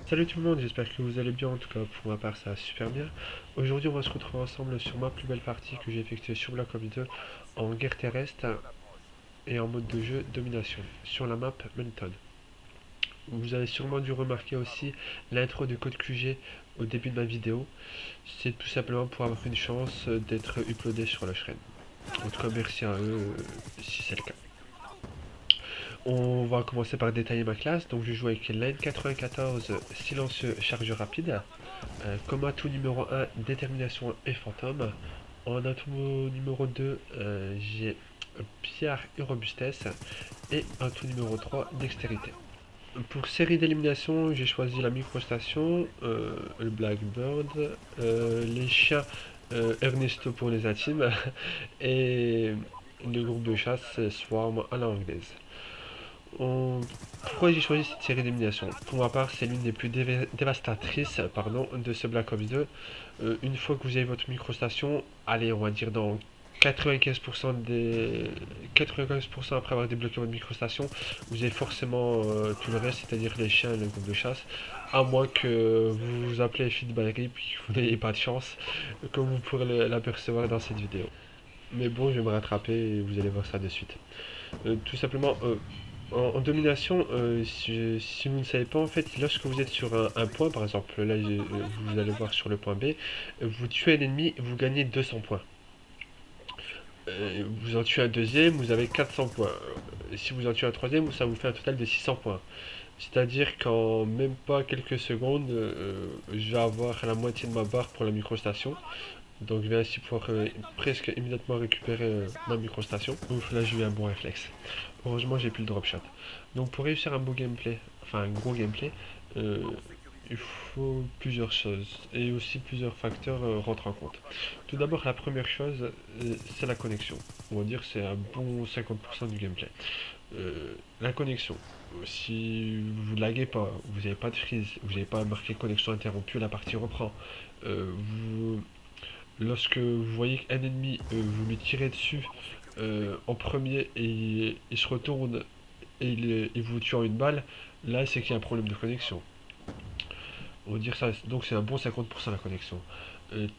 Salut tout le monde, j'espère que vous allez bien, en tout cas pour ma part ça va super bien. Aujourd'hui on va se retrouver ensemble sur ma plus belle partie que j'ai effectuée sur Black Ops 2 en guerre terrestre et en mode de jeu domination sur la map Menton. Vous avez sûrement dû remarquer aussi l'intro de Code QG au début de ma vidéo. C'est tout simplement pour avoir une chance d'être uploadé sur la chaîne. En tout cas merci à eux si c'est le cas. On va commencer par détailler ma classe. Donc je joue avec l'N94 silencieux chargeur rapide. Comme atout numéro 1, détermination et fantôme. En atout numéro 2, j'ai pierre et robustesse. Et atout numéro 3, dextérité. Pour série d'élimination, j'ai choisi la microstation, le Blackbird, les chiens Ernesto pour les intimes et le groupe de chasse Swarm à la anglaise. Pourquoi j'ai choisi cette série d'élimination? Pour ma part, c'est l'une des plus dévastatrices de ce Black Ops 2. Une fois que vous avez votre microstation, allez, on va dire dans 95% des 95% après avoir débloqué votre microstation, vous avez forcément tout le reste, c'est-à-dire les chiens et le groupe de chasse, à moins que vous vous appelez Feedback et que vous n'ayez pas de chance, comme vous pourrez l'apercevoir dans cette vidéo. Mais bon, je vais me rattraper et vous allez voir ça de suite. Tout simplement, en domination, si vous ne savez pas, en fait, lorsque vous êtes sur un point, par exemple, là, vous allez voir sur le point B, vous tuez un ennemi, vous gagnez 200 points. Vous en tuez un deuxième, vous avez 400 points. Si vous en tuez un troisième, ça vous fait un total de 600 points. C'est-à-dire qu'en même pas quelques secondes, je vais avoir la moitié de ma barre pour la microstation. Donc je vais ainsi pouvoir presque immédiatement récupérer ma microstation. Ouf, là j'ai eu un bon réflexe. Heureusement j'ai plus le drop shot. Donc pour réussir un beau gameplay, enfin un gros gameplay, euh, il faut plusieurs choses et aussi plusieurs facteurs rentrent en compte. Tout d'abord la première chose c'est la connexion. On va dire que c'est un bon 50% du gameplay. La connexion. Si vous laguez pas, vous n'avez pas de freeze, vous n'avez pas marqué connexion interrompue, la partie reprend. Vous Lorsque vous voyez qu'un ennemi, vous lui tirez dessus en premier et il se retourne et il vous tue en une balle, là c'est qu'il y a un problème de connexion. On va dire ça, donc c'est un bon 50% la connexion.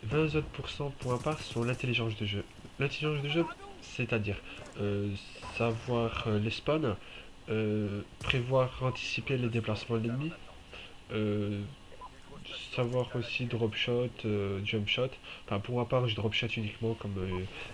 20 autres pourcents pour ma part sont l'intelligence de jeu. L'intelligence de jeu, c'est-à-dire savoir les spawns, prévoir, anticiper les déplacements de l'ennemi, euh, savoir aussi drop shot, jump shot. Enfin, pour ma part, je drop shot uniquement comme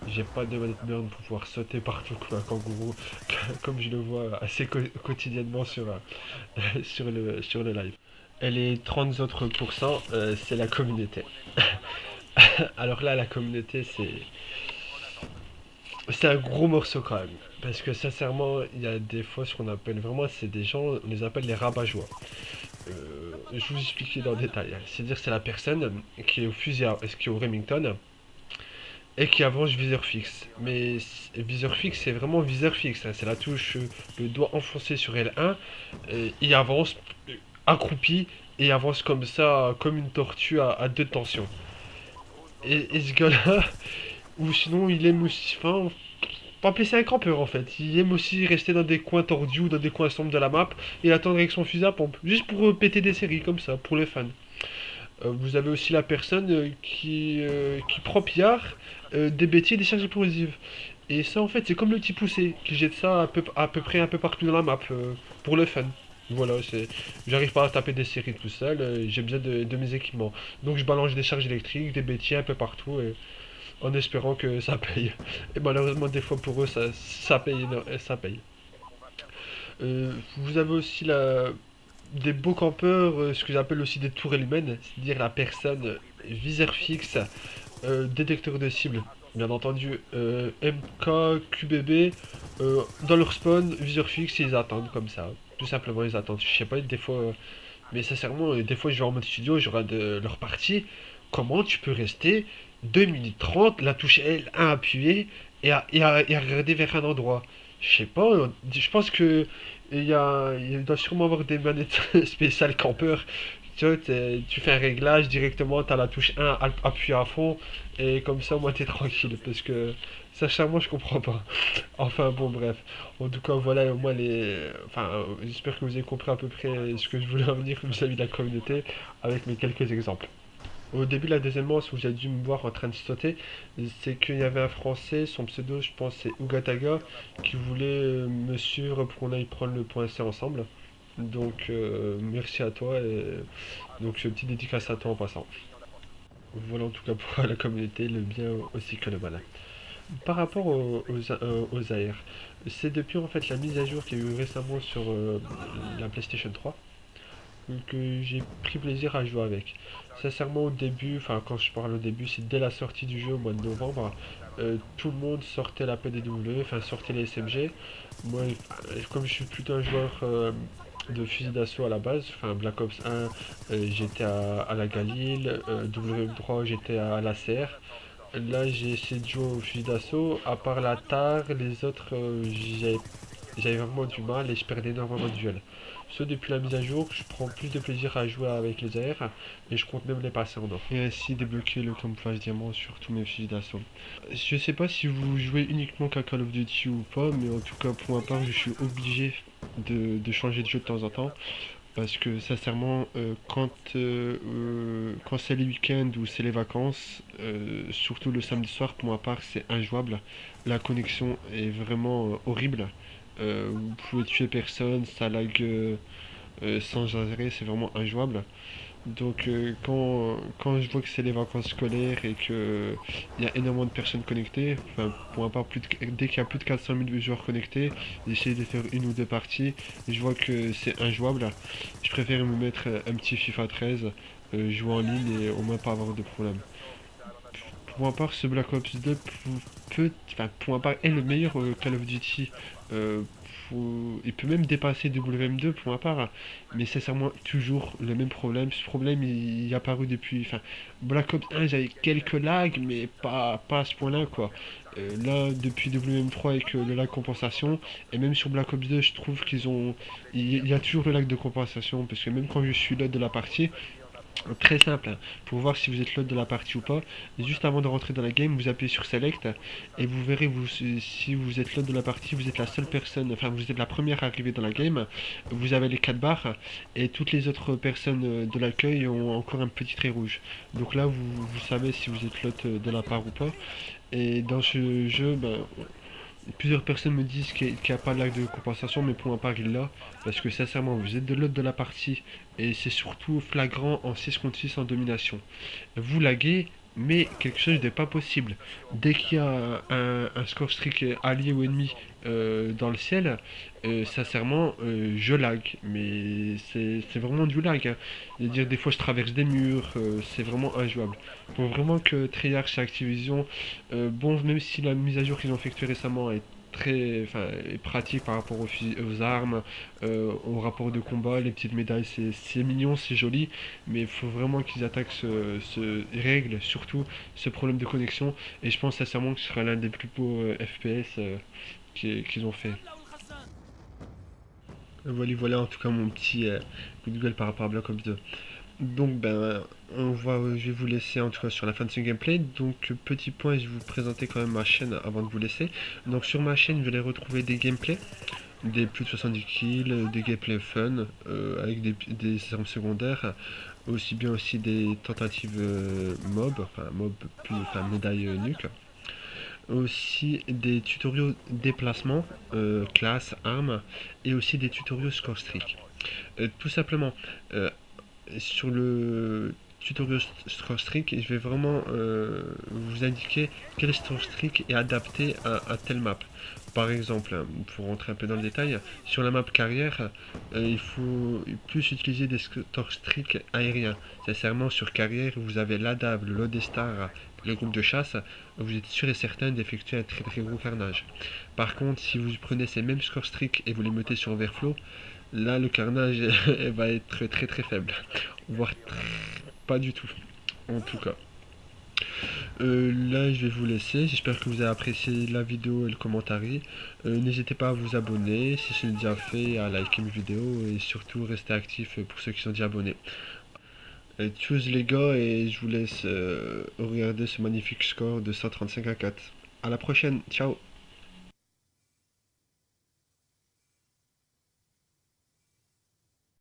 j'ai pas de manette burn pour pouvoir sauter partout comme un kangourou, comme je le vois assez quotidiennement sur le live. Et les 30 autres pourcents, c'est la communauté. Alors là, la communauté, c'est un gros morceau quand même. Parce que sincèrement, il y a des fois ce qu'on appelle vraiment, c'est des gens, on les appelle les rabat-joie. Je vous expliquer dans le détail. C'est-à-dire c'est la personne qui est au fusil, qui est au Remington et qui avance viseur fixe. Mais viseur fixe, c'est vraiment viseur fixe. Hein. C'est la touche, le doigt enfoncé sur L1. Il avance accroupi et avance comme ça, comme une tortue à deux tensions. Et ce gars-là, ou sinon il aime aussi, enfin, pas appeler ça un campeur en fait. Il aime aussi rester dans des coins tordus ou dans des coins sombres de la map et attendre avec son fusil à pompe. Juste pour péter des séries comme ça, pour les fans. Vous avez aussi la personne qui prend pillard des bêtises et des charges explosives. Et ça en fait c'est comme le petit poussé qui jette ça à peu près un peu partout dans la map pour le fun. Voilà, j'arrive pas à taper des séries tout seul, j'ai besoin de mes équipements. Donc je balance des charges électriques, des bêtises un peu partout en espérant que ça paye. Et malheureusement des fois pour eux ça paye, non, ça paye. Vous avez aussi des beaux campeurs, ce que j'appelle aussi des tourelles humaines, c'est-à-dire la personne viseur fixe, détecteur de cible, bien entendu, MK, QBB, dans leur spawn, viseur fixe, ils attendent comme ça. Tout simplement, ils attendent. Je sais pas, des fois, mais sincèrement, des fois, je vais en mode studio, je regarde leur partie. Comment tu peux rester 2 minutes 30 la touche L1 appuyée et à regarder vers un endroit? Je sais pas, je pense que il doit sûrement avoir des manettes spéciales campeurs Tu vois, tu fais un réglage directement, tu as la touche 1 appuyée à fond, et comme ça, moi, t'es tranquille, parce que sincèrement, je comprends pas. Enfin, bon, bref. En tout cas, voilà, au moins, enfin, j'espère que vous avez compris à peu près ce que je voulais en venir vis-à-vis de la communauté, avec mes quelques exemples. Au début de la deuxième manche où j'ai dû me voir en train de sauter, c'est qu'il y avait un Français, son pseudo, je pense, c'est Ugataga, qui voulait me suivre pour qu'on aille prendre le point C ensemble. Donc, merci à toi et donc, petite dédicace à toi en passant. Voilà en tout cas pour la communauté, le bien aussi que le mal. Par rapport aux AR, c'est depuis en fait la mise à jour qu'il y a eu récemment sur la PlayStation 3 que j'ai pris plaisir à jouer avec. Sincèrement au début, enfin quand je parle au début, c'est dès la sortie du jeu au mois de novembre, tout le monde sortait la PDW, enfin sortait les SMG. Moi, comme je suis plutôt un joueur de fusil d'assaut à la base, enfin Black Ops 1, j'étais à la Galil, W3 j'étais à la CR. Là j'ai essayé de jouer au fusil d'assaut, à part la TAR, les autres j'avais vraiment du mal et je perdais énormément de duels. Ce depuis la mise à jour, je prends plus de plaisir à jouer avec les AR et je compte même les passer en or. Et ainsi débloquer le camouflage diamant sur tous mes fusils d'assaut. Je sais pas si vous jouez uniquement qu'à Call of Duty ou pas, mais en tout cas pour ma part je suis obligé de changer de jeu de temps en temps. Parce que sincèrement, quand c'est les week-ends ou c'est les vacances, surtout le samedi soir, pour ma part, c'est injouable. La connexion est vraiment horrible. Vous pouvez tuer personne, ça lag sans arrêt, c'est vraiment injouable. Donc quand je vois que c'est les vacances scolaires et que il y a énormément de personnes connectées, enfin pour ma part dès qu'il y a plus de 400 000 joueurs connectés, j'essaie de faire une ou deux parties et je vois que c'est injouable. Je préfère me mettre un petit FIFA 13, jouer en ligne et au moins pas avoir de problème. Pour ma part, ce Black Ops 2 pour ma part, est le meilleur Call of Duty. Euh, il peut même dépasser WM2 pour ma part, mais sincèrement, toujours le même problème. Ce problème, il est apparu depuis. Enfin, Black Ops 1, j'avais quelques lags, mais pas à ce point-là, quoi. Là, depuis WM3 avec le lag compensation, et même sur Black Ops 2, je trouve qu'ils ont. Il y a toujours le lag de compensation, parce que même quand je suis là de la partie, très simple, hein, pour voir si vous êtes l'hôte de la partie ou pas. Et juste avant de rentrer dans la game, vous appuyez sur Select et vous verrez si vous êtes l'hôte de la partie, vous êtes la seule personne, enfin vous êtes la première arrivée dans la game. Vous avez les 4 barres et toutes les autres personnes de l'accueil ont encore un petit trait rouge. Donc là, vous savez si vous êtes l'hôte de la part ou pas. Et dans ce jeu, ben, plusieurs personnes me disent qu'il n'y a pas de lag de compensation, mais pour ma part, il l'a. Parce que sincèrement, vous êtes de l'autre de la partie. Et c'est surtout flagrant en 6 contre 6 en domination. Vous laguez, mais quelque chose n'est pas possible. Dès qu'il y a un score streak allié ou ennemi dans le ciel, sincèrement, je lag. Mais c'est vraiment du lag, hein. C'est-à-dire, des fois, je traverse des murs, c'est vraiment injouable. Faut vraiment que Treyarch chez Activision, bon, même si la mise à jour qu'ils ont effectuée récemment est très est pratique par rapport aux armes, au rapport de combat, les petites médailles, c'est mignon, c'est joli, mais il faut vraiment qu'ils attaquent règle surtout ce problème de connexion, et je pense sincèrement que ce sera l'un des plus beaux FPS qu'ils ont fait. Voilà en tout cas mon petit coup de gueule par rapport à Black Ops 2. Donc ben je vais vous laisser en tout cas sur la fin de ce gameplay. Donc petit point, je vais vous présenter quand même ma chaîne avant de vous laisser. Donc sur ma chaîne, vous allez retrouver des gameplays, des plus de 70 kills, des gameplays fun avec des armes secondaires, aussi bien aussi des tentatives mob médaille nuque. Aussi des tutoriaux déplacement, classe, armes, et aussi des tutoriaux score streak. Tout simplement, euh, sur le tutoriel score streak, je vais vraiment vous indiquer quel score streak est adapté à telle map. Par exemple, pour rentrer un peu dans le détail, sur la map carrière, il faut plus utiliser des score streak aériens. Sincèrement, sur carrière, vous avez l'ADAV, le Lodestar, le groupe de chasse, vous êtes sûr et certain d'effectuer un très très gros carnage. Par contre, si vous prenez ces mêmes score streak et vous les mettez sur Overflow, là le carnage va être très très faible, voire pas du tout, en tout cas. Là je vais vous laisser, j'espère que vous avez apprécié la vidéo et le commentaire. N'hésitez pas à vous abonner si ce n'est déjà fait, à liker mes vidéos et surtout rester actif pour ceux qui sont déjà abonnés. Tchuss les gars, et je vous laisse regarder ce magnifique score de 135 à 4. À la prochaine, ciao!